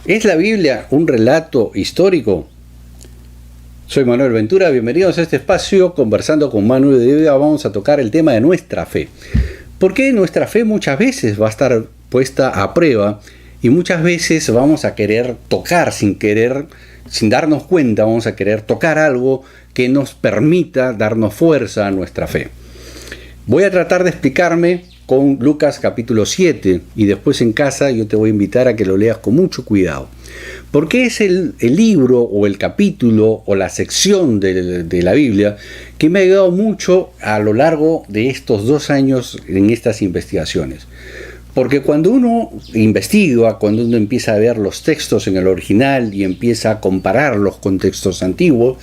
¿Es la Biblia un relato histórico? Soy Manuel Ventura, bienvenidos a este espacio. Conversando con Manuel de Hoy vamos a tocar el tema de nuestra fe. Porque nuestra fe muchas veces va a estar puesta a prueba y muchas veces vamos a querer tocar sin querer, sin darnos cuenta, vamos a querer tocar algo que nos permita darnos fuerza a nuestra fe. Voy a tratar de explicarme con Lucas capítulo 7 y después en casa yo te voy a invitar a que lo leas con mucho cuidado. Porque es el libro o el capítulo o la sección de la Biblia que me ha ayudado mucho a lo largo de estos 2 años en estas investigaciones. Porque cuando uno investiga, cuando uno empieza a ver los textos en el original y empieza a compararlos con textos antiguos,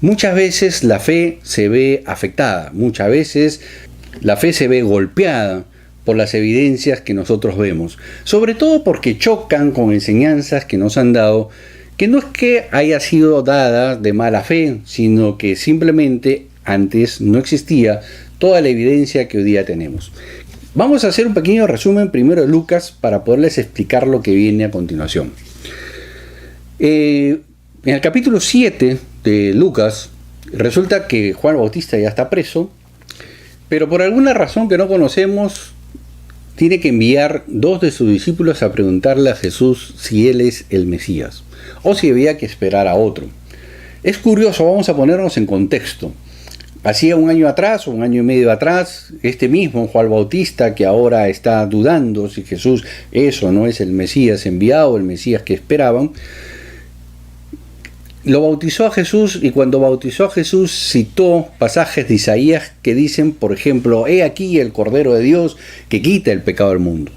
muchas veces la fe se ve afectada, muchas veces la fe se ve golpeada por las evidencias que nosotros vemos, sobre todo porque chocan con enseñanzas que nos han dado, que no es que haya sido dada de mala fe, sino que simplemente antes no existía toda la evidencia que hoy día tenemos. Vamos a hacer un pequeño resumen primero de Lucas para poderles explicar lo que viene a continuación. En el capítulo 7 de Lucas resulta que Juan Bautista ya está preso, pero por alguna razón que no conocemos, tiene que enviar 2 de sus discípulos a preguntarle a Jesús si él es el Mesías o si había que esperar a otro. Es curioso, vamos a ponernos en contexto. Hacía 1 año atrás o 1 año y medio atrás, este mismo Juan Bautista, que ahora está dudando si Jesús es o no es el Mesías enviado, el Mesías que esperaban, lo bautizó a Jesús, y cuando bautizó a Jesús citó pasajes de Isaías que dicen, por ejemplo, he aquí el Cordero de Dios que quita el pecado del mundo.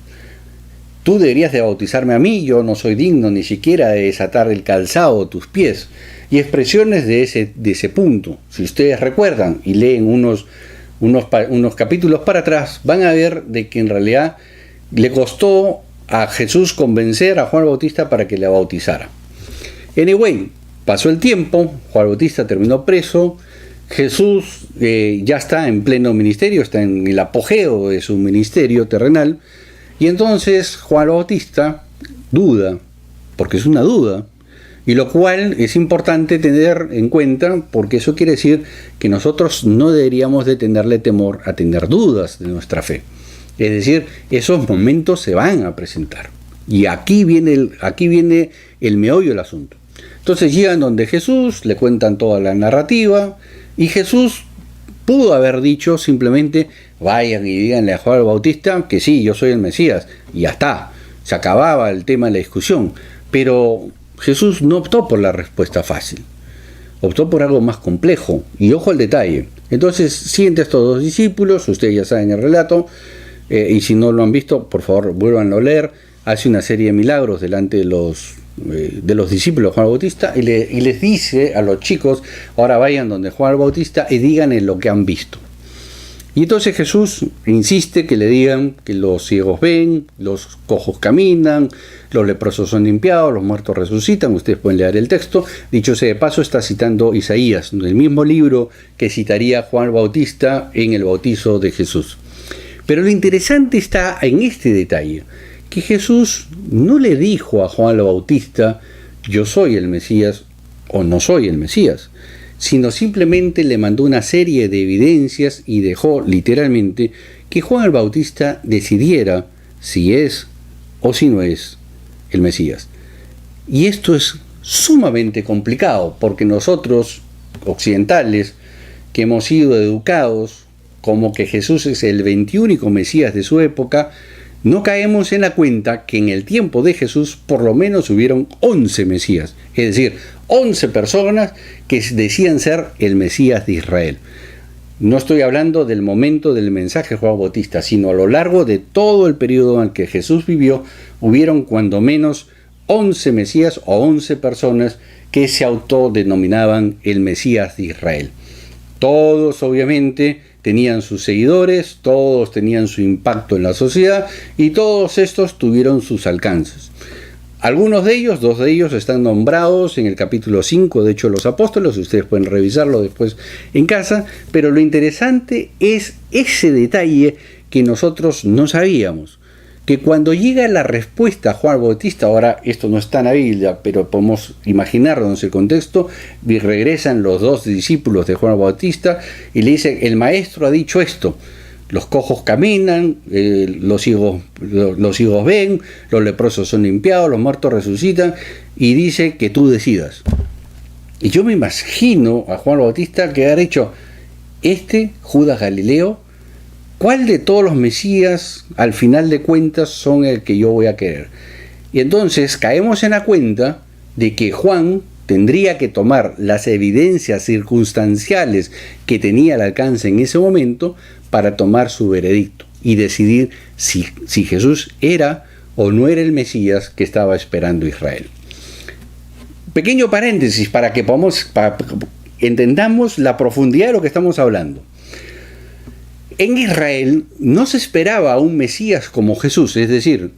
Tú deberías de bautizarme a mí, yo no soy digno ni siquiera de desatar el calzado de tus pies. Y expresiones de ese punto. Si ustedes recuerdan y leen unos capítulos para atrás, van a ver de que en realidad le costó a Jesús convencer a Juan Bautista para que le bautizara. Anyway, pasó el tiempo, Juan Bautista terminó preso, Jesús ya está en pleno ministerio, está en el apogeo de su ministerio terrenal, y entonces Juan Bautista duda, porque es una duda, y lo cual es importante tener en cuenta, porque eso quiere decir que nosotros no deberíamos de tenerle temor a tener dudas de nuestra fe. Es decir, esos momentos se van a presentar. Y aquí viene el meollo del asunto. Entonces llegan donde Jesús, le cuentan toda la narrativa, y Jesús pudo haber dicho simplemente, vayan y díganle a Juan Bautista que sí, yo soy el Mesías, y ya está, se acababa el tema de la discusión. Pero Jesús no optó por la respuesta fácil, optó por algo más complejo, y ojo al detalle. Entonces siente a estos 2 discípulos, ustedes ya saben el relato, y si no lo han visto, por favor, vuélvanlo a leer. Hace una serie de milagros delante de los discípulos de Juan Bautista y les dice a los chicos, ahora vayan donde Juan Bautista y díganle lo que han visto. Y entonces Jesús insiste que le digan que los ciegos ven, los cojos caminan, los leprosos son limpiados, los muertos resucitan. Ustedes pueden leer el texto. Dicho sea de paso, está citando Isaías, el mismo libro que citaría Juan Bautista en el bautizo de Jesús. Pero lo interesante está en este detalle, que Jesús no le dijo a Juan Bautista, yo soy el Mesías o no soy el Mesías, sino simplemente le mandó una serie de evidencias y dejó literalmente que Juan el Bautista decidiera si es o si no es el Mesías. Y esto es sumamente complicado, porque nosotros, occidentales, que hemos sido educados como que Jesús es el 21º Mesías de su época, no caemos en la cuenta que en el tiempo de Jesús por lo menos hubieron 11 Mesías, es decir, 11 personas que decían ser el Mesías de Israel. No estoy hablando del momento del mensaje de Juan Bautista, sino a lo largo de todo el periodo en que Jesús vivió, hubieron cuando menos 11 Mesías o 11 personas que se autodenominaban el Mesías de Israel. Todos obviamente tenían sus seguidores, todos tenían su impacto en la sociedad y todos estos tuvieron sus alcances. Algunos de ellos, 2 de ellos, están nombrados en el capítulo 5 de Hechos de los Apóstoles, ustedes pueden revisarlo después en casa, pero lo interesante es ese detalle que nosotros no sabíamos, que cuando llega la respuesta a Juan Bautista, ahora esto no está en la Biblia, pero podemos imaginarnos el contexto, y regresan los dos discípulos de Juan Bautista y le dicen, el maestro ha dicho esto, los cojos caminan, los ciegos ven, los leprosos son limpiados, los muertos resucitan, y dice que tú decidas. Y yo me imagino a Juan Bautista que haber hecho, Judas Galileo, ¿cuál de todos los Mesías, al final de cuentas, son el que yo voy a querer? Y entonces caemos en la cuenta de que Juan tendría que tomar las evidencias circunstanciales que tenía al alcance en ese momento para tomar su veredicto y decidir si Jesús era o no era el Mesías que estaba esperando Israel. Pequeño paréntesis para que entendamos la profundidad de lo que estamos hablando. En Israel no se esperaba a un Mesías como Jesús, es decir,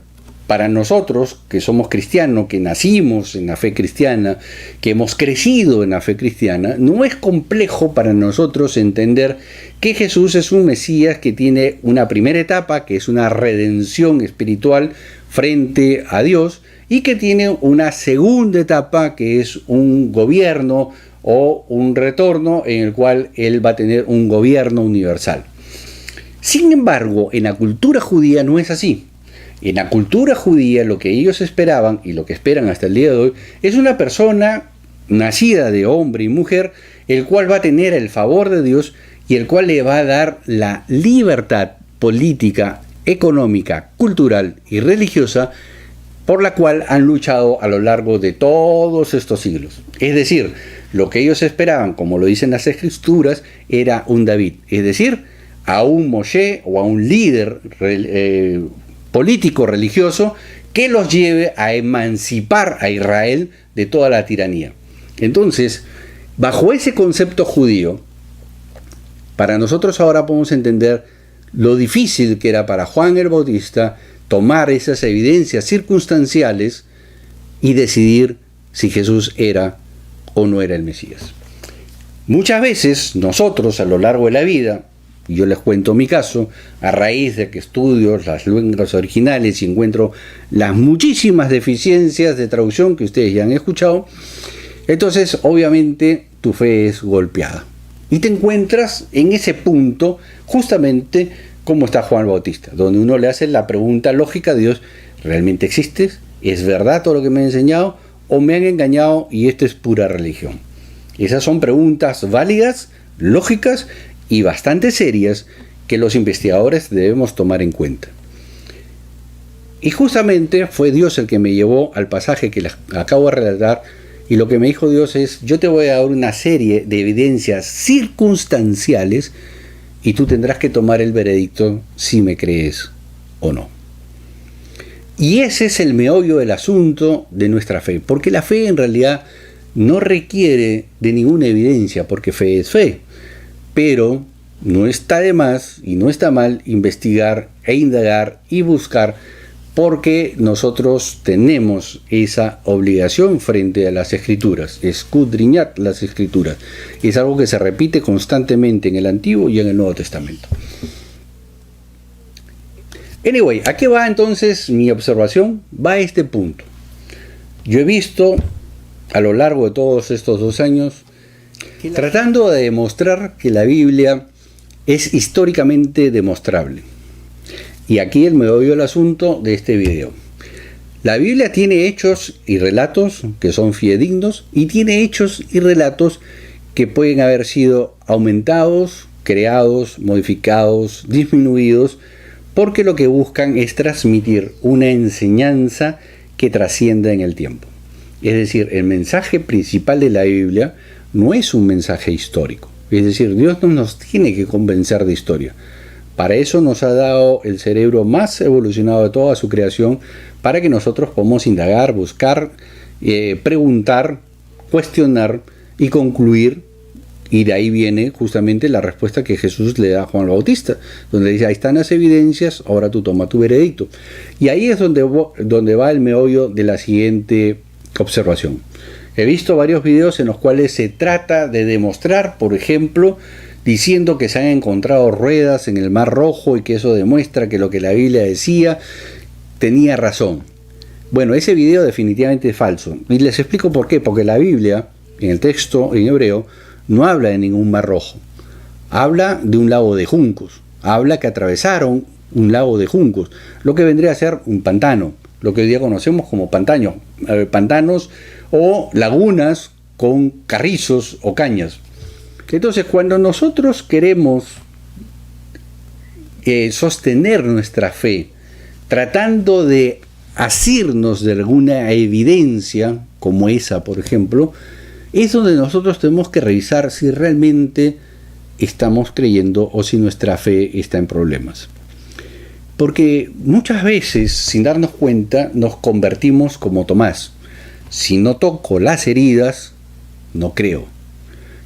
para nosotros que somos cristianos, que nacimos en la fe cristiana, que hemos crecido en la fe cristiana, no es complejo para nosotros entender que Jesús es un Mesías que tiene una primera etapa, que es una redención espiritual frente a Dios, y que tiene una segunda etapa, que es un gobierno o un retorno en el cual Él va a tener un gobierno universal. Sin embargo, en la cultura judía no es así. En la cultura judía lo que ellos esperaban y lo que esperan hasta el día de hoy es una persona nacida de hombre y mujer, el cual va a tener el favor de Dios y el cual le va a dar la libertad política, económica, cultural y religiosa por la cual han luchado a lo largo de todos estos siglos. Es decir, lo que ellos esperaban, como lo dicen las Escrituras, era un David, es decir, a un Moshe o a un líder político religioso que los lleve a emancipar a Israel de toda la tiranía. Entonces, bajo ese concepto judío, para nosotros ahora podemos entender lo difícil que era para Juan el Bautista tomar esas evidencias circunstanciales y decidir si Jesús era o no era el Mesías. Muchas veces nosotros a lo largo de la vida, y yo les cuento mi caso, a raíz de que estudio las lenguas originales y encuentro las muchísimas deficiencias de traducción que ustedes ya han escuchado, entonces obviamente tu fe es golpeada. Y te encuentras en ese punto justamente como está Juan Bautista, donde uno le hace la pregunta lógica a Dios, ¿realmente existes? ¿Es verdad todo lo que me han enseñado? ¿O me han engañado y esto es pura religión? Esas son preguntas válidas, lógicas y bastante serias que los investigadores debemos tomar en cuenta. Y justamente fue Dios el que me llevó al pasaje que les acabo de relatar, y lo que me dijo Dios es, yo te voy a dar una serie de evidencias circunstanciales y tú tendrás que tomar el veredicto si me crees o no. Y ese es el meollo del asunto de nuestra fe, porque la fe en realidad no requiere de ninguna evidencia, porque fe es fe. Pero no está de más y no está mal investigar e indagar y buscar, porque nosotros tenemos esa obligación frente a las Escrituras, escudriñar las Escrituras. Es algo que se repite constantemente en el Antiguo y en el Nuevo Testamento. Anyway, ¿a qué va entonces mi observación? Va a este punto. Yo he visto a lo largo de todos estos 2 años, tratando de demostrar que la Biblia es históricamente demostrable. Y aquí el meollo del asunto de este video. La Biblia tiene hechos y relatos que son fidedignos y tiene hechos y relatos que pueden haber sido aumentados, creados, modificados, disminuidos, porque lo que buscan es transmitir una enseñanza que trascienda en el tiempo. Es decir, el mensaje principal de la Biblia no es un mensaje histórico. Es decir, Dios no nos tiene que convencer de historia. Para eso nos ha dado el cerebro más evolucionado de toda su creación, para que nosotros podamos indagar, buscar, preguntar, cuestionar y concluir. Y de ahí viene justamente la respuesta que Jesús le da a Juan el Bautista, donde dice, ahí están las evidencias, ahora tú toma tu veredicto. Y ahí es donde va el meollo de la siguiente observación. He visto varios videos en los cuales se trata de demostrar, por ejemplo, diciendo que se han encontrado ruedas en el Mar Rojo y que eso demuestra que lo que la Biblia decía, tenía razón. Bueno, ese video definitivamente es falso. Y les explico por qué. Porque la Biblia, en el texto en hebreo, no habla de ningún mar rojo. Habla de un lago de juncos. Habla que atravesaron un lago de juncos, lo que vendría a ser un pantano, lo que hoy día conocemos como pantanos o lagunas con carrizos o cañas. Entonces, cuando nosotros queremos sostener nuestra fe, tratando de asirnos de alguna evidencia, como esa, por ejemplo, es donde nosotros tenemos que revisar si realmente estamos creyendo o si nuestra fe está en problemas. Porque muchas veces, sin darnos cuenta, nos convertimos como Tomás. Si no toco las heridas, no creo.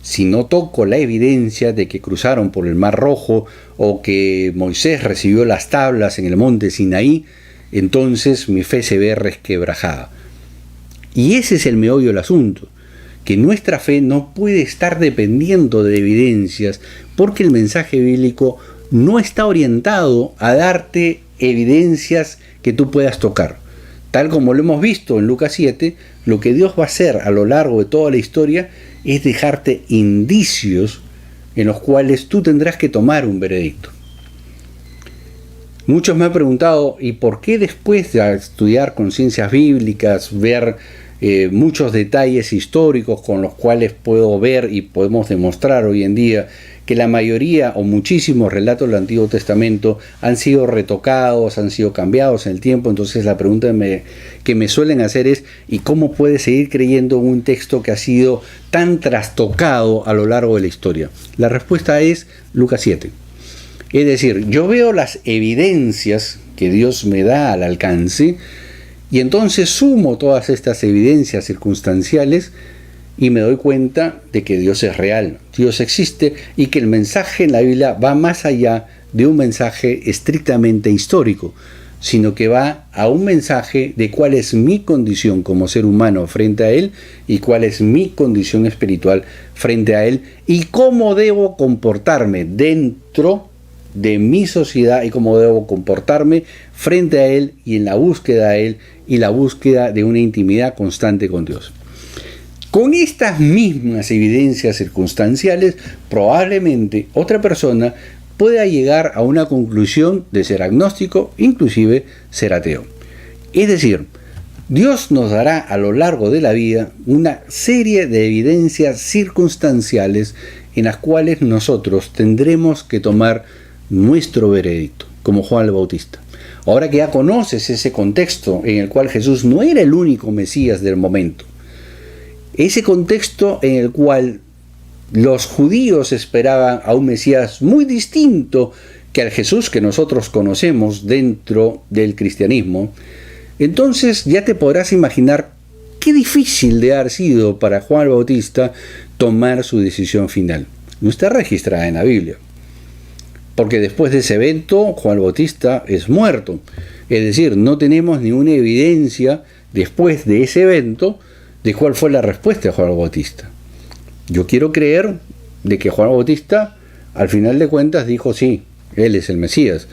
Si no toco la evidencia de que cruzaron por el Mar Rojo o que Moisés recibió las tablas en el monte Sinaí, entonces mi fe se ve resquebrajada. Y ese es el meollo del asunto, que nuestra fe no puede estar dependiendo de evidencias, porque el mensaje bíblico no está orientado a darte evidencias que tú puedas tocar. Tal como lo hemos visto en Lucas 7, lo que Dios va a hacer a lo largo de toda la historia es dejarte indicios en los cuales tú tendrás que tomar un veredicto. Muchos me han preguntado, ¿y por qué después de estudiar con ciencias bíblicas, ver muchos detalles históricos con los cuales puedo ver y podemos demostrar hoy en día que la mayoría o muchísimos relatos del Antiguo Testamento han sido retocados, han sido cambiados en el tiempo? Entonces la pregunta que me suelen hacer es, ¿y cómo puedes seguir creyendo en un texto que ha sido tan trastocado a lo largo de la historia? La respuesta es Lucas 7. Es decir, yo veo las evidencias que Dios me da al alcance y entonces sumo todas estas evidencias circunstanciales y me doy cuenta de que Dios es real, Dios existe y que el mensaje en la Biblia va más allá de un mensaje estrictamente histórico, sino que va a un mensaje de cuál es mi condición como ser humano frente a Él y cuál es mi condición espiritual frente a Él y cómo debo comportarme dentro de mi sociedad y cómo debo comportarme frente a Él y en la búsqueda de Él y la búsqueda de una intimidad constante con Dios. Con estas mismas evidencias circunstanciales, probablemente otra persona pueda llegar a una conclusión de ser agnóstico, inclusive ser ateo. Es decir, Dios nos dará a lo largo de la vida una serie de evidencias circunstanciales en las cuales nosotros tendremos que tomar nuestro veredicto, como Juan el Bautista. Ahora que ya conoces ese contexto en el cual Jesús no era el único Mesías del momento, ese contexto en el cual los judíos esperaban a un Mesías muy distinto que al Jesús que nosotros conocemos dentro del cristianismo, entonces ya te podrás imaginar qué difícil de haber sido para Juan el Bautista tomar su decisión final. No está registrada en la Biblia, porque después de ese evento Juan el Bautista es muerto. Es decir, no tenemos ninguna evidencia después de ese evento de cuál fue la respuesta de Juan el Bautista. Yo quiero creer de que Juan el Bautista al final de cuentas dijo sí, él es el Mesías,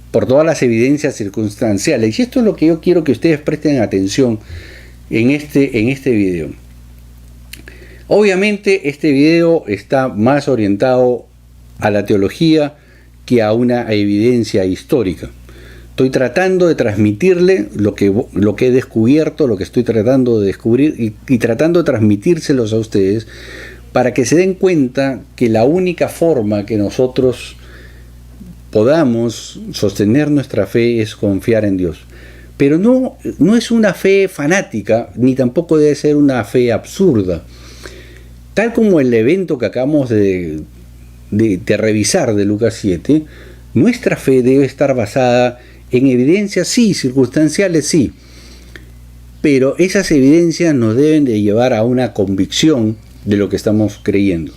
por todas las evidencias circunstanciales. Y esto es lo que yo quiero que ustedes presten atención en este video. Obviamente este video está más orientado a la teología que a una evidencia histórica. Estoy tratando de transmitirle lo que he descubierto, lo que estoy tratando de descubrir y tratando de transmitírselos a ustedes para que se den cuenta que la única forma que nosotros podamos sostener nuestra fe es confiar en Dios. Pero no es una fe fanática, ni tampoco debe ser una fe absurda. Tal como el evento que acabamos de revisar de Lucas 7, nuestra fe debe estar basada en evidencias, sí, circunstanciales, sí, pero esas evidencias nos deben de llevar a una convicción de lo que estamos creyendo.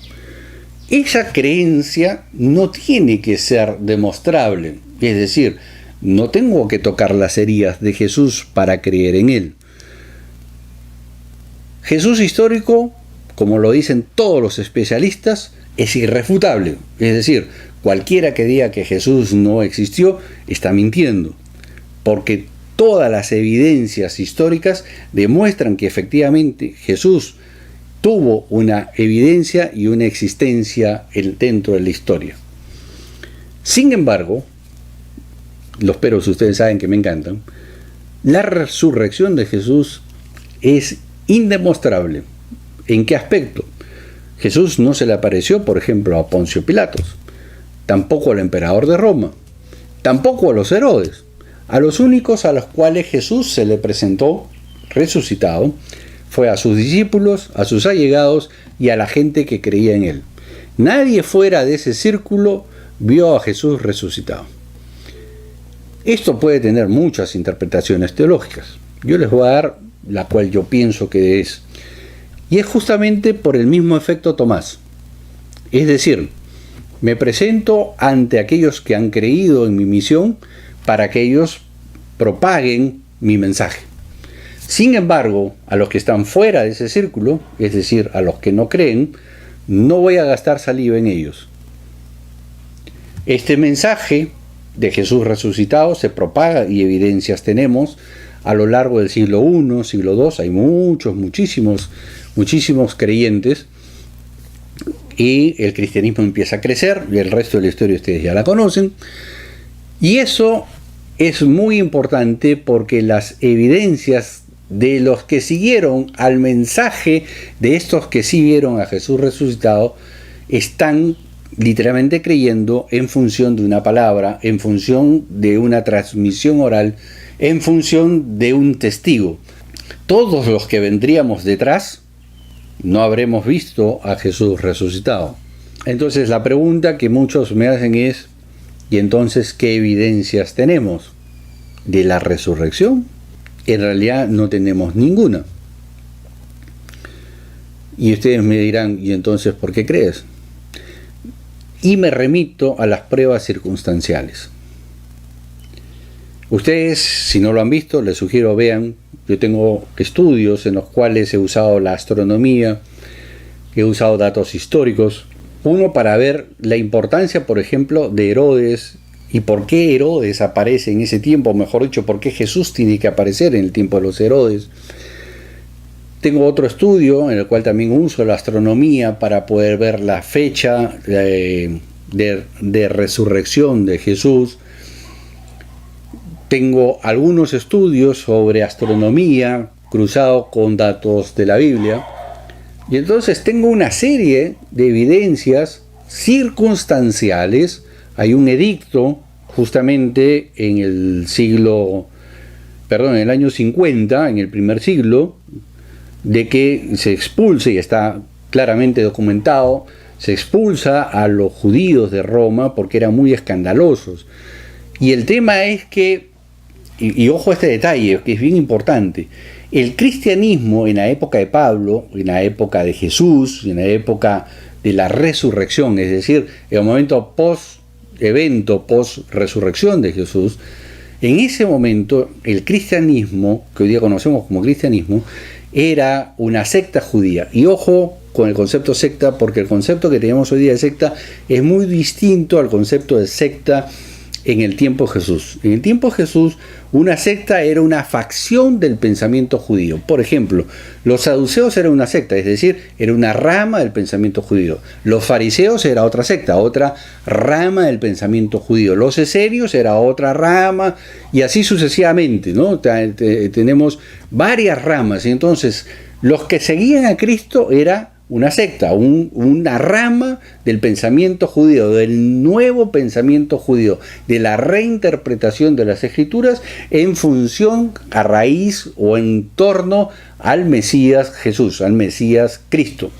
Esa creencia no tiene que ser demostrable, es decir, no tengo que tocar las heridas de Jesús para creer en Él. Jesús histórico, como lo dicen todos los especialistas, es irrefutable, es decir, cualquiera que diga que Jesús no existió está mintiendo, porque todas las evidencias históricas demuestran que efectivamente Jesús tuvo una evidencia y una existencia dentro de la historia. Sin embargo, los peros ustedes saben que me encantan, la resurrección de Jesús es indemostrable. ¿En qué aspecto? Jesús no se le apareció, por ejemplo, a Poncio Pilatos, tampoco al emperador de Roma, tampoco a los Herodes. A los únicos a los cuales Jesús se le presentó resucitado fue a sus discípulos, a sus allegados y a la gente que creía en él. Nadie fuera de ese círculo vio a Jesús resucitado. Esto puede tener muchas interpretaciones teológicas. Yo les voy a dar la cual yo pienso que es. Y es justamente por el mismo efecto Tomás. Es decir, me presento ante aquellos que han creído en mi misión para que ellos propaguen mi mensaje. Sin embargo, a los que están fuera de ese círculo, es decir, a los que no creen, no voy a gastar saliva en ellos. Este mensaje de Jesús resucitado se propaga y evidencias tenemos a lo largo del siglo I, siglo II, hay muchísimos creyentes y el cristianismo empieza a crecer y el resto de la historia ustedes ya la conocen. Y eso es muy importante porque las evidencias de los que siguieron al mensaje de estos que sí vieron a Jesús resucitado están literalmente creyendo en función de una palabra, en función de una transmisión oral, en función de un testigo. Todos los que vendríamos detrás no habremos visto a Jesús resucitado. Entonces la pregunta que muchos me hacen es, ¿y entonces qué evidencias tenemos de la resurrección? En realidad no tenemos ninguna. Y ustedes me dirán, ¿y entonces por qué crees? Y me remito a las pruebas circunstanciales. Ustedes, si no lo han visto, les sugiero vean. Yo tengo estudios en los cuales he usado la astronomía, he usado datos históricos. Uno, para ver la importancia, por ejemplo, de Herodes y por qué Herodes aparece en ese tiempo, mejor dicho, por qué Jesús tiene que aparecer en el tiempo de los Herodes. Tengo otro estudio en el cual también uso la astronomía para poder ver la fecha de resurrección de Jesús. Tengo algunos estudios sobre astronomía cruzado con datos de la Biblia. Y entonces tengo una serie de evidencias circunstanciales. Hay un edicto justamente en el año 50, en el primer siglo, de que se expulse, y está claramente documentado, se expulsa a los judíos de Roma porque eran muy escandalosos. Y el tema es que, y ojo a este detalle, que es bien importante, el cristianismo en la época de Pablo, en la época de Jesús, en la época de la resurrección, es decir, en el momento post-evento, post-resurrección de Jesús, en ese momento el cristianismo, que hoy día conocemos como cristianismo, era una secta judía. Y ojo con el concepto secta, porque el concepto que tenemos hoy día de secta es muy distinto al concepto de secta en el tiempo de Jesús. En el tiempo de Jesús, una secta era una facción del pensamiento judío. Por ejemplo, los saduceos eran una secta, es decir, era una rama del pensamiento judío. Los fariseos era otra secta, otra rama del pensamiento judío. Los esenios era otra rama, y así sucesivamente, ¿no? Tenemos varias ramas. Y entonces, los que seguían a Cristo era una secta, una rama del pensamiento judío, del nuevo pensamiento judío, de la reinterpretación de las Escrituras en función, a raíz o en torno al Mesías Jesús, al Mesías Cristo.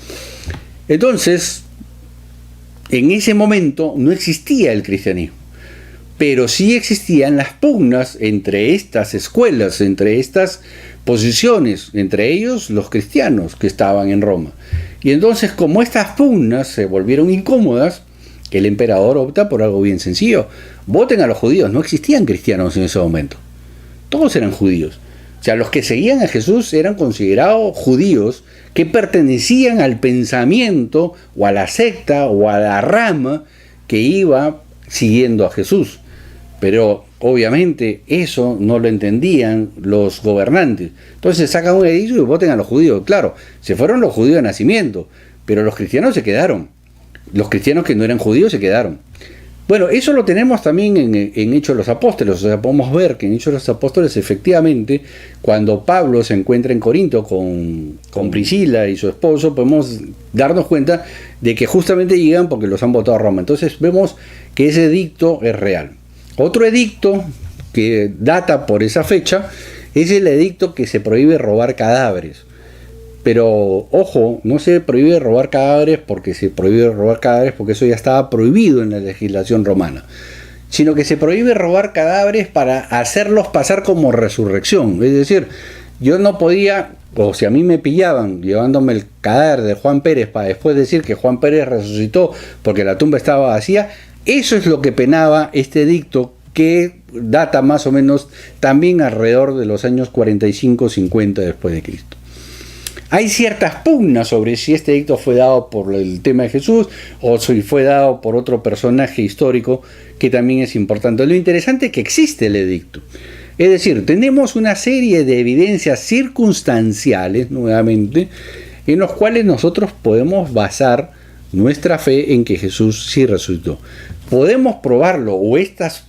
Entonces, en ese momento no existía el cristianismo, pero sí existían las pugnas entre estas escuelas, entre estas posiciones, entre ellos los cristianos que estaban en Roma. Y entonces, como estas pugnas se volvieron incómodas, el emperador opta por algo bien sencillo: voten a los judíos. No existían cristianos en ese momento, todos eran judíos. O sea, los que seguían a Jesús eran considerados judíos que pertenecían al pensamiento o a la secta o a la rama que iba siguiendo a Jesús. Pero obviamente eso no lo entendían los gobernantes. Entonces sacan un edicto y voten a los judíos. Claro, se fueron los judíos de nacimiento, pero los cristianos se quedaron. Los cristianos que no eran judíos se quedaron. Bueno, eso lo tenemos también en Hechos de los Apóstoles. O sea, podemos ver que en Hechos de los Apóstoles, efectivamente, cuando Pablo se encuentra en Corinto con Priscila y su esposo, podemos darnos cuenta de que justamente llegan porque los han votado a Roma. Entonces vemos que ese edicto es real. Otro edicto que data por esa fecha es el edicto que se prohíbe robar cadáveres. Pero, ojo, no se prohíbe robar cadáveres porque eso ya estaba prohibido en la legislación romana, sino que se prohíbe robar cadáveres para hacerlos pasar como resurrección. Es decir, yo no podía, o si a mí me pillaban llevándome el cadáver de Juan Pérez para después decir que Juan Pérez resucitó porque la tumba estaba vacía, eso es lo que penaba este edicto, que data más o menos también alrededor de los años 45-50 después de Cristo. Hay ciertas pugnas sobre si este edicto fue dado por el tema de Jesús o si fue dado por otro personaje histórico, que también es importante. Lo interesante es que existe el edicto. Es decir, tenemos una serie de evidencias circunstanciales, nuevamente, en los cuales nosotros podemos basar nuestra fe en que Jesús sí resucitó. ¿Podemos probarlo o estas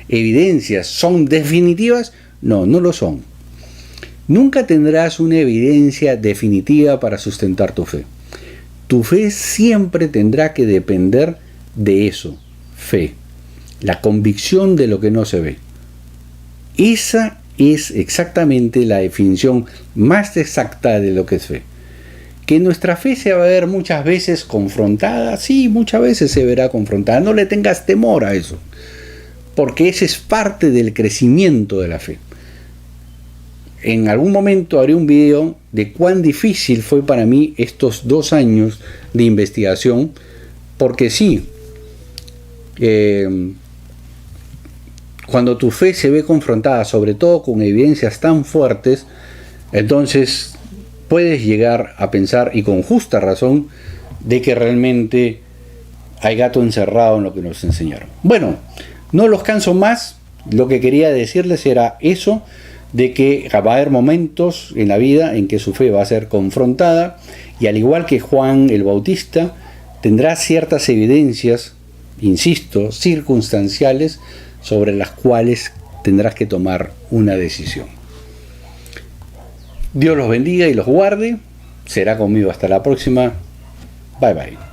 evidencias son definitivas? No, no lo son. Nunca tendrás una evidencia definitiva para sustentar tu fe. Tu fe siempre tendrá que depender de eso, fe, la convicción de lo que no se ve. Esa es exactamente la definición más exacta de lo que es fe. Que nuestra fe se va a ver muchas veces confrontada, sí, muchas veces se verá confrontada. No le tengas temor a eso, porque ese es parte del crecimiento de la fe. En algún momento haré un video de cuán difícil fue para mí estos 2 años de investigación, porque sí, cuando tu fe se ve confrontada, sobre todo con evidencias tan fuertes, entonces puedes llegar a pensar, y con justa razón, de que realmente hay gato encerrado en lo que nos enseñaron. Bueno, no los canso más, lo que quería decirles era eso, de que va a haber momentos en la vida en que su fe va a ser confrontada, y al igual que Juan el Bautista, tendrá ciertas evidencias, insisto, circunstanciales, sobre las cuales tendrás que tomar una decisión. Dios los bendiga y los guarde. Será conmigo hasta la próxima. Bye bye.